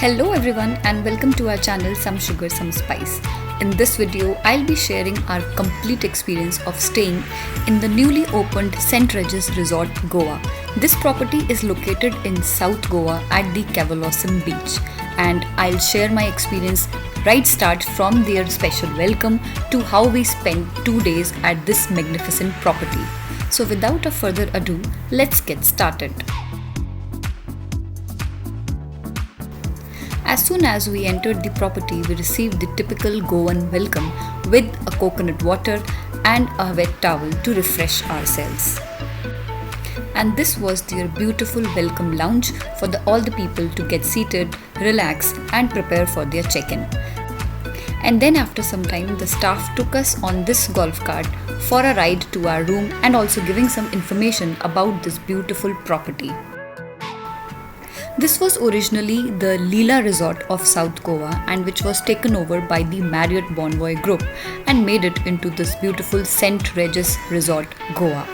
Hello everyone and welcome to our channel Some Sugar Some Spice. In this video, I'll be sharing our complete experience of staying in the newly opened St. Regis Resort, Goa. This property is located in South Goa at the Cavelossim beach, and I'll share my experience right start from their special welcome to how we spent 2 days at this magnificent property. So without a further ado, let's get started. As soon as we entered the property, we received the typical Goan welcome with a coconut water and a wet towel to refresh ourselves. And this was their beautiful welcome lounge for all the people to get seated, relax, and prepare for their check-in. And then after some time, the staff took us on this golf cart for a ride to our room and also giving some information about this beautiful property. This was originally the Leela Resort of South Goa and which was taken over by the Marriott Bonvoy Group and made it into this beautiful St. Regis Resort, Goa.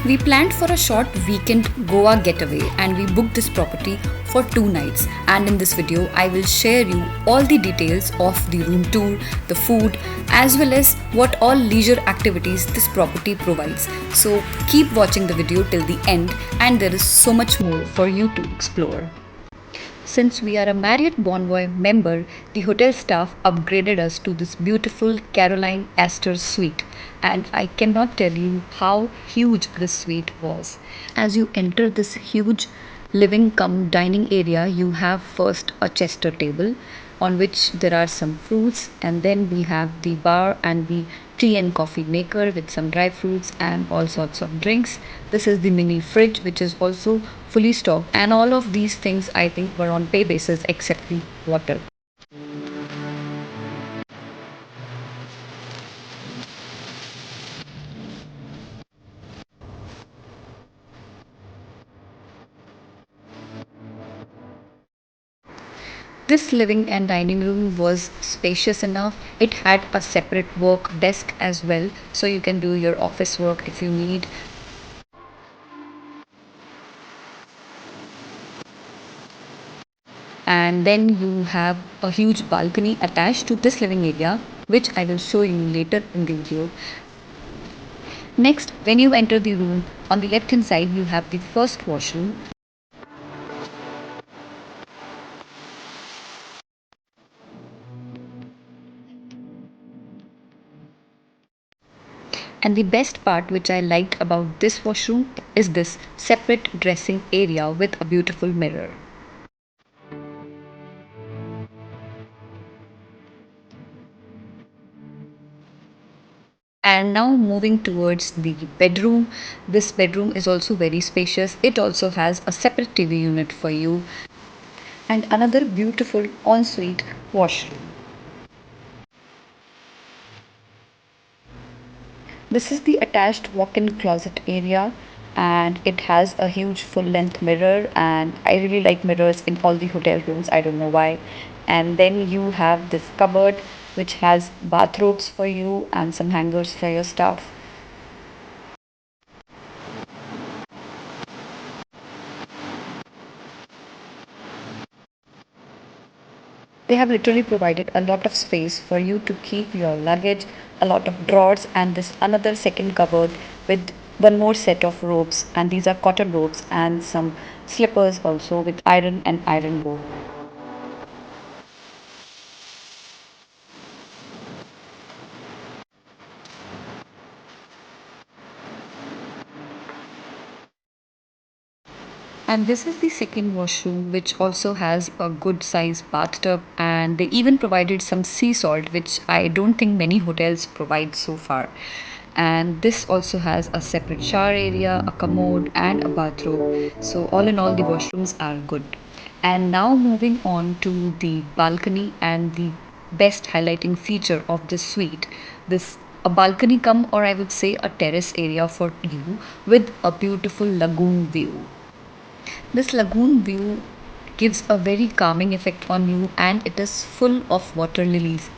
We planned for a short weekend Goa getaway and we booked this property for 2 nights, and in this video I will share you all the details of the room tour, the food, as well as what all leisure activities this property provides. So keep watching the video till the end and there is so much more for you to explore. Since we are a Marriott Bonvoy member, the hotel staff upgraded us to this beautiful Caroline Astor suite, and I cannot tell you how huge this suite was. As you enter this huge living cum dining area, you have first a Chester table on which there are some fruits, and then we have the bar and the tea and coffee maker with some dry fruits and all sorts of drinks. This is the mini fridge which is also fully stocked, and all of these things I think were on pay basis except the water. This living and dining room was spacious enough. It had a separate work desk as well, so you can do your office work if you need. And then you have a huge balcony attached to this living area, which I will show you later in the video. Next, when you enter the room, on the left hand side you have the first washroom. And the best part which I liked about this washroom is this separate dressing area with a beautiful mirror. And now moving towards the bedroom. This bedroom is also very spacious. It also has a separate TV unit for you and another beautiful ensuite washroom. This is the attached walk-in closet area, and it has a huge full-length mirror, and I really like mirrors in all the hotel rooms. I don't know why. And then you have this cupboard which has bathrobes for you and some hangers for your stuff. They have literally provided a lot of space for you to keep your luggage, a lot of drawers, and this another second cupboard with one more set of robes, and these are cotton robes and some slippers also with iron and iron bow. And this is the second washroom, which also has a good sized bathtub, and they even provided some sea salt, which I don't think many hotels provide so far. And this also has a separate shower area, a commode, and a bathroom. So, all in all, the washrooms are good. And now, moving on to the balcony and the best highlighting feature of this suite, this a balcony come, or I would say a terrace area for you with a beautiful lagoon view. This lagoon view gives a very calming effect on you, and it is full of water lilies.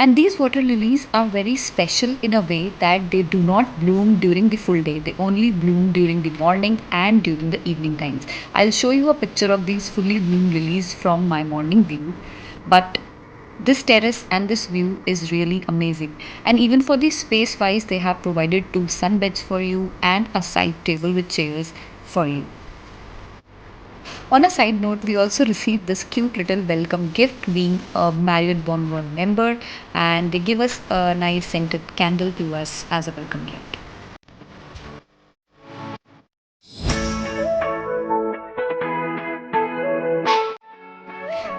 And these water lilies are very special in a way that they do not bloom during the full day. They only bloom during the morning and during the evening times. I'll show you a picture of these fully bloomed lilies from my morning view. But this terrace and this view is really amazing. And even for the space wise, they have provided two sunbeds for you and a side table with chairs for you. On a side note, we also received this cute little welcome gift being a Marriott Bonvoy member, and they give us a nice scented candle to us as a welcome gift.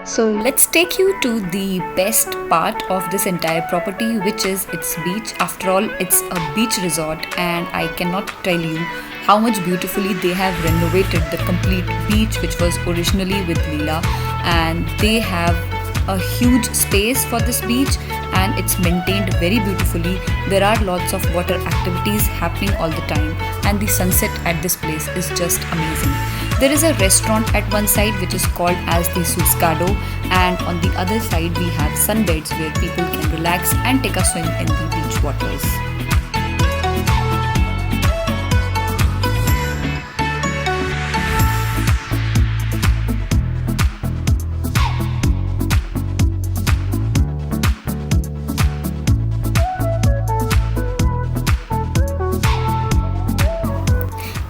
So let's take you to the best part of this entire property, which is its beach. After all, it's a beach resort, and I cannot tell you how much beautifully they have renovated the complete beach, which was originally with Leela, and they have a huge space for this beach and it's maintained very beautifully. There are lots of water activities happening all the time, and the sunset at this place is just amazing. There is a restaurant at one side which is called as the Suscado, and on the other side we have sunbeds where people can relax and take a swim in the beach waters.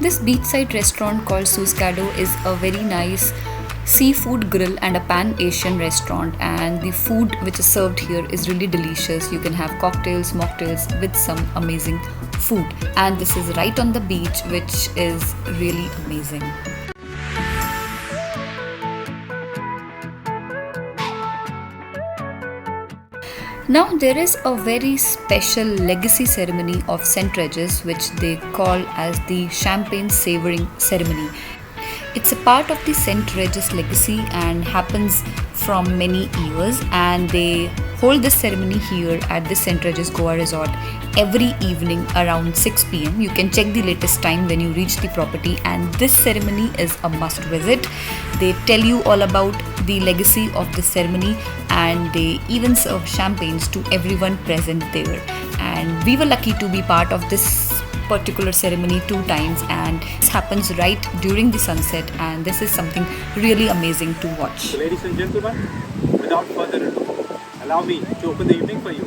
This beachside restaurant called Suscado is a very nice seafood grill and a pan Asian restaurant, and the food which is served here is really delicious. You can have cocktails, mocktails with some amazing food, and this is right on the beach, which is really amazing. Now there is a very special legacy ceremony of St. Regis which they call as the champagne savoring ceremony. It's a part of the St. Regis legacy and happens from many years, and they hold this ceremony here at the St. Regis Goa Resort every evening around 6 pm. You can check the latest time when you reach the property, and this ceremony is a must visit. They tell you all about the legacy of the ceremony, and they even serve champagnes to everyone present there. And we were lucky to be part of this particular ceremony 2 times, and this happens right during the sunset, and this is something really amazing to watch. So ladies and gentlemen, without further ado, allow me to open the evening for you.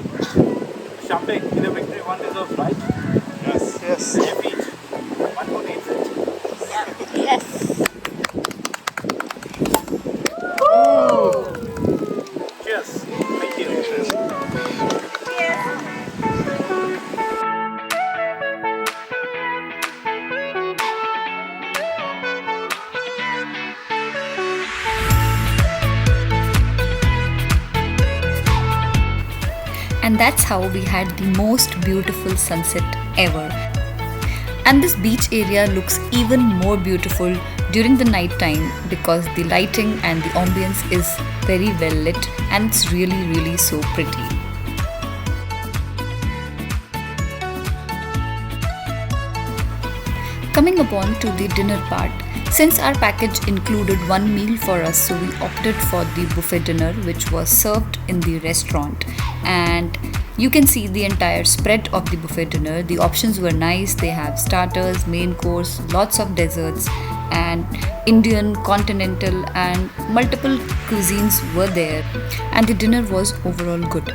Champagne in a victory one deserves, right? Yes, yes. Will you each? One who needs it. Yes. Cheers. Thank you. And that's how we had the most beautiful sunset ever. And this beach area looks even more beautiful during the night time because the lighting and the ambience is very well lit, and it's really so pretty. Coming upon to the dinner part, since our package included one meal for us, so we opted for the buffet dinner which was served in the restaurant, and you can see the entire spread of the buffet dinner. The options were nice. They have starters, main course, lots of desserts, and Indian, continental and multiple cuisines were there, and the dinner was overall good.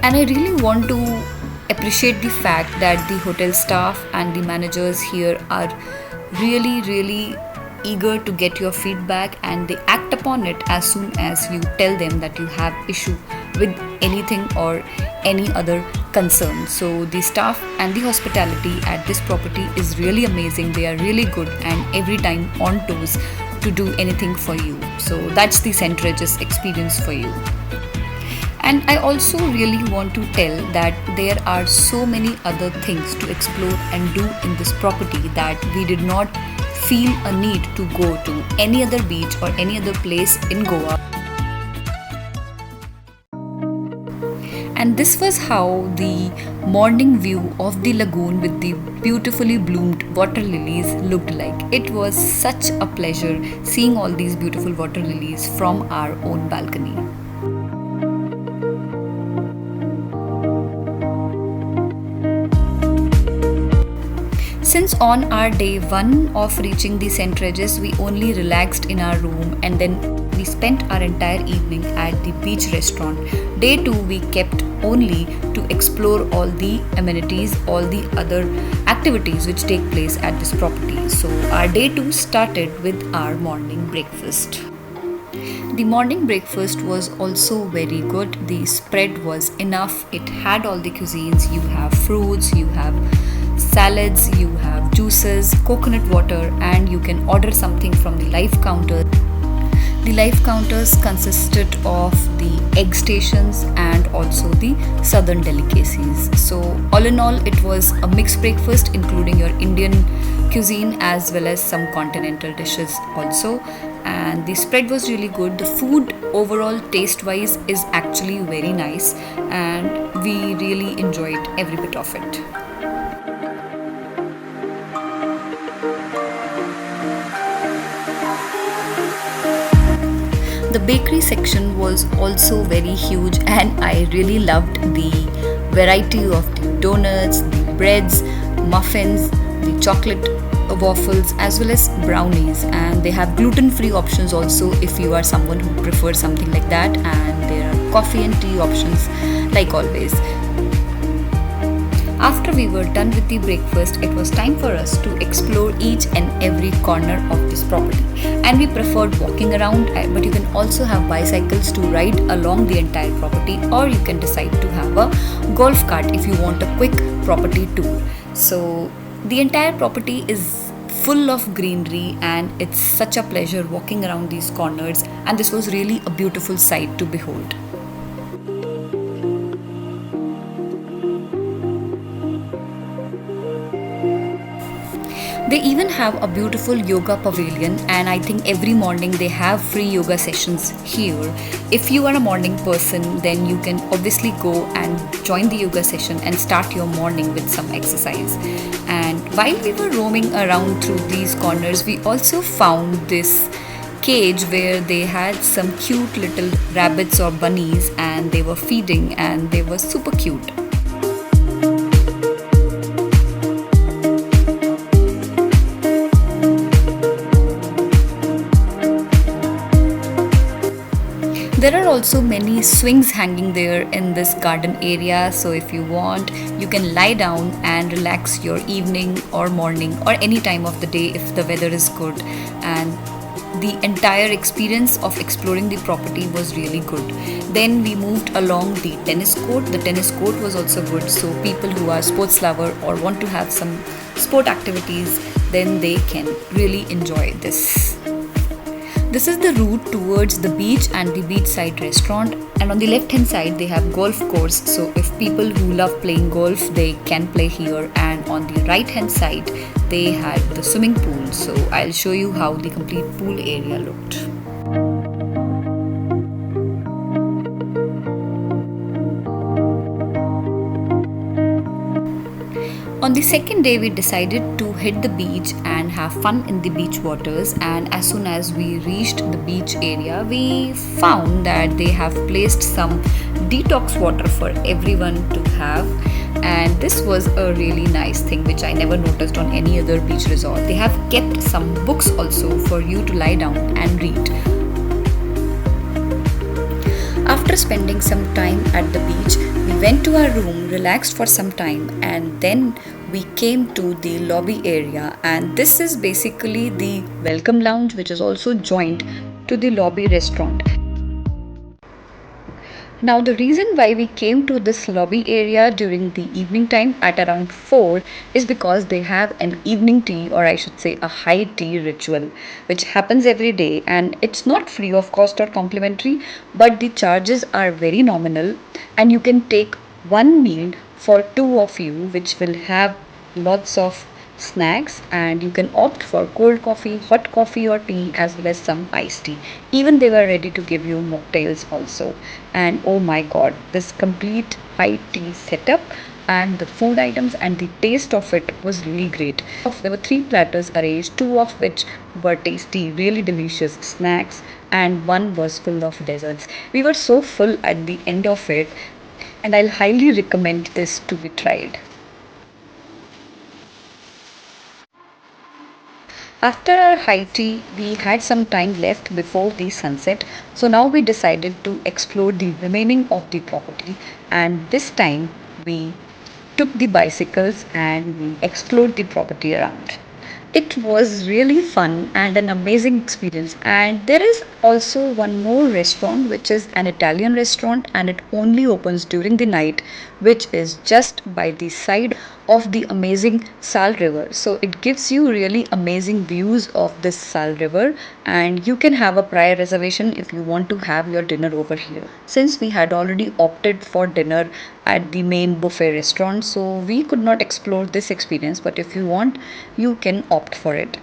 And I really want to appreciate the fact that the hotel staff and the managers here are really eager to get your feedback, and they act upon it as soon as you tell them that you have issue with anything or any other concern. So the staff and the hospitality at this property is really amazing. They are really good and every time on toes to do anything for you. So that's the St. Regis experience for you. And I also really want to tell that there are so many other things to explore and do in this property that we did not feel a need to go to any other beach or any other place in Goa. And And this was how the morning view of the lagoon with the beautifully bloomed water lilies looked like. It was such a pleasure seeing all these beautiful water lilies from our own balcony. Since on our day one of reaching the St. Regis, we only relaxed in our room and then we spent our entire evening at the beach restaurant. Day two, we kept only to explore all the amenities, all the other activities which take place at this property. So, our day two started with our morning breakfast. The morning breakfast was also very good. The spread was enough. It had all the cuisines. You have fruits, you have salads, you have juices, coconut water, and you can order something from the live counter. The live counters consisted of the egg stations and also the southern delicacies. So, all in all, it was a mixed breakfast including your Indian cuisine as well as some continental dishes also. And the spread was really good. The food overall, taste wise, is actually very nice, and we really enjoyed every bit of it. The bakery section was also very huge, and I really loved the variety of the donuts, the breads, muffins, the chocolate waffles, as well as brownies. And they have gluten free options also if you are someone who prefers something like that. And there are coffee and tea options, like always. After we were done with the breakfast, it was time for us to explore each and every corner of this property. And we preferred walking around, but you can also have bicycles to ride along the entire property, or you can decide to have a golf cart if you want a quick property tour. So, the entire property is full of greenery, and it's such a pleasure walking around these corners, and this was really a beautiful sight to behold. They even have a beautiful yoga pavilion, and I think every morning they have free yoga sessions here. If you are a morning person, then you can obviously go and join the yoga session and start your morning with some exercise. And while we were roaming around through these corners, we also found this cage where they had some cute little rabbits or bunnies, and they were feeding, and they were super cute. There are also many swings hanging there in this garden area, so if you want, you can lie down and relax your evening or morning or any time of the day if the weather is good. And the entire experience of exploring the property was really good. Then we moved along the tennis court. The tennis court was also good, so people who are sports lover or want to have some sport activities, then they can really enjoy this. This is the route towards the beach and the beachside restaurant, and on the left hand side they have golf course, so if people who love playing golf, they can play here. And on the right hand side they had the swimming pool, so I'll show you how the complete pool area looked. On the second day, we decided to hit the beach and have fun in the beach waters. And as soon as we reached the beach area, we found that they have placed some detox water for everyone to have. And this was a really nice thing which I never noticed on any other beach resort. They have kept some books also for you to lie down and read. After spending some time at the beach, we went to our room, relaxed for some time, and then we came to the lobby area. And this is basically the welcome lounge, which is also joined to the lobby restaurant. Now, the reason why we came to this lobby area during the evening time at around 4 is because they have an evening tea, or I should say a high tea ritual, which happens every day, and it's not free of cost or complimentary, but the charges are very nominal, and you can take one meal for two of you, which will have lots of snacks, and you can opt for cold coffee, hot coffee, or tea, as well as some iced tea. Even they were ready to give you mocktails also. And oh my god, this complete high tea setup and the food items and the taste of it was really great. There were three platters arranged, two of which were tasty, really delicious snacks, and one was full of desserts. We were so full at the end of it, and I'll highly recommend this to be tried. After our high tea, we had some time left before the sunset, so now we decided to explore the remaining of the property. And this time, we took the bicycles and we explored the property around. It was really fun and an amazing experience. And there is also one more restaurant, which is an Italian restaurant, and it only opens during the night, which is just by the side of the amazing Sal River. So it gives you really amazing views of this Sal River, and you can have a prior reservation if you want to have your dinner over here. Since we had already opted for dinner at the main buffet restaurant, so we could not explore this experience, but if you want, you can opt for it.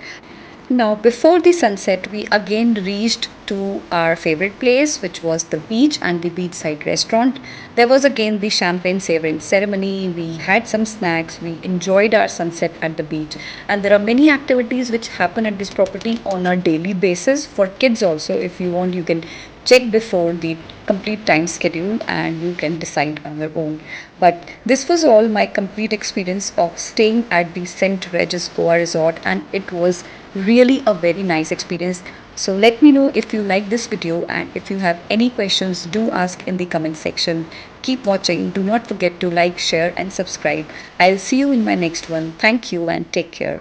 Now, before the sunset, we again reached to our favorite place, which was the beach and the beachside restaurant. There was again the champagne savoring ceremony. We had some snacks. We enjoyed our sunset at the beach. And there are many activities which happen at this property on a daily basis for kids also. If you want, you can check before the complete time schedule and you can decide on your own. But this was all my complete experience of staying at the St. Regis Goa Resort, and it was really a very nice experience. So let me know if you like this video, and if you have any questions, do ask in the comment section. Keep watching. Do not forget to like, share and subscribe. I'll see you in my next one. Thank you and take care.